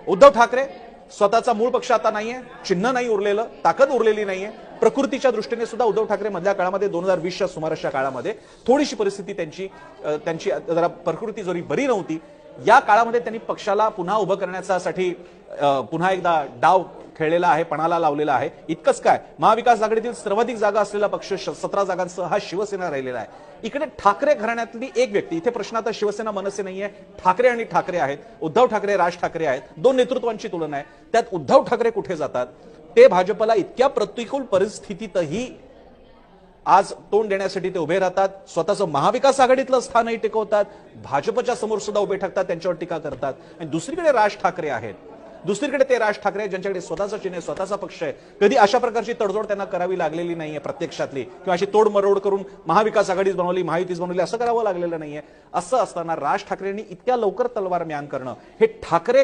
उद्धव ठाकरे स्वतःचा मूळ पक्ष आता नाहीये, चिन्ह नाही उरलेलं, ताकद उरलेली नाहीये. प्रकृतीच्या दृष्टीने सुद्धा उद्धव ठाकरे मधल्या काळामध्ये 2020च्या सुमारासच्या काळामध्ये थोडीशी परिस्थिती त्यांची जरा प्रकृती जरी बरी नव्हती. या काळामध्ये त्यांनी पक्षाला पुन्हा उभं करण्यासाठी पुन्हा एकदा डाव खेळलेला आहे, पणाला लावलेला आहे. इतकंच काय, महाविकास आघाडीतील सर्वाधिक जागा असलेला पक्ष 17 जागांसह हा शिवसेना राहिलेला आहे. इकडे ठाकरे घराण्यातली एक व्यक्ती, इथे प्रश्न आता शिवसेना मनसे नाहीये, ठाकरे आणि ठाकरे आहेत. उद्धव ठाकरे राज ठाकरे आहेत. दोन नेतृत्वांची तुलना आहे. त्यात उद्धव ठाकरे कुठे जातात? ते भाजपला इतक्या प्रतिकूल परिस्थितीतही आज तोंड देण्यासाठी ते उभे राहतात. स्वतःचं महाविकास आघाडीतलं स्थानही टिकवतात, भाजपच्या समोर सुद्धा उभे ठाकतात, त्यांच्यावर टीका करतात. आणि दुसरीकडे राज ठाकरे आहेत. दुसरीकडे ते राज ठाकरे ज्यांच्याकडे स्वतःचा चिन्ह आहे, स्वतःचा पक्ष आहे. कधी अशा प्रकारची तडजोड त्यांना करावी लागलेली नाहीये प्रत्यक्षातली, किंवा अशी तोडमरोड करून महाविकास आघाडीच बनवली, महायुतीच बनवली, असं करावं लागलेलं नाहीये. असं असताना राज ठाकरेंनी इतक्या लवकर तलवार म्यान करणं हे ठाकरे